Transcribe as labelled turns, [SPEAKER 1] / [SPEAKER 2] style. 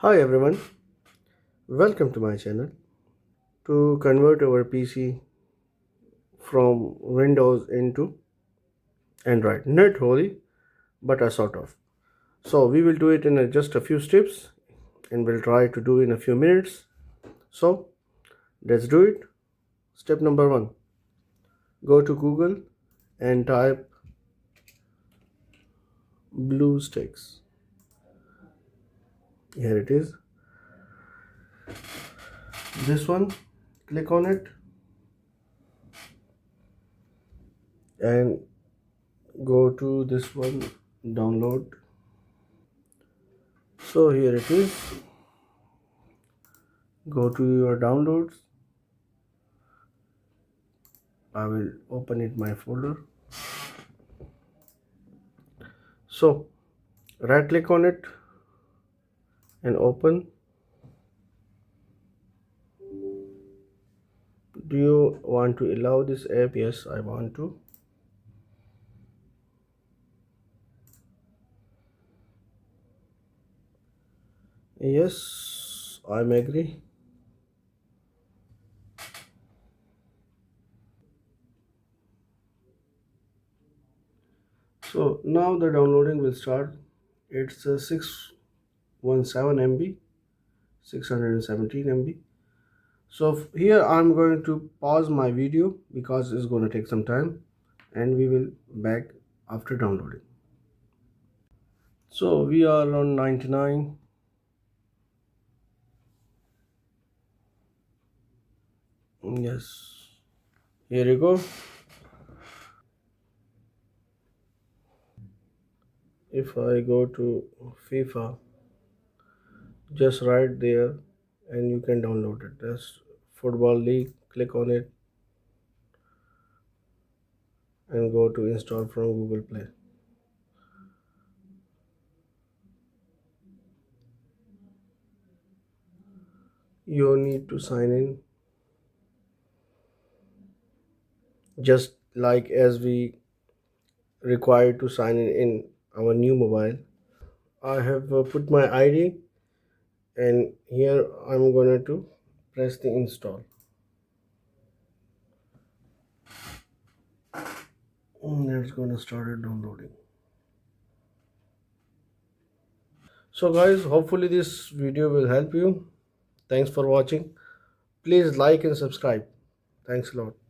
[SPEAKER 1] Hi everyone, welcome to my channel. To convert our PC from Windows into Android, not wholly, but a sort of. So we will do it in just a few steps and we'll try to do in a few minutes. So let's do it. Step number one, go to Google and type blue sticks. Here it is. This one, click on it and go to this one, download. So here it is. Go to your downloads. I will open it my folder. So right click on it and open. Do you want to allow this app? Yes, I want to. Yes, I'm agree. So now the downloading will start. It's 617 MB, 617 MB. So here I'm going to pause my video because it's going to take some time and we will back after downloading. So we are on 99. Yes, here you go. If I go to FIFA, just right there and you can download it. That's Football League. Click on it and go to install from Google Play. You need to sign in just like as we required to sign in our new mobile. I have put my ID and here I'm gonna to press the install. It's gonna start it downloading. So guys, hopefully this video will help you. Thanks for watching. Please like and subscribe. Thanks a lot.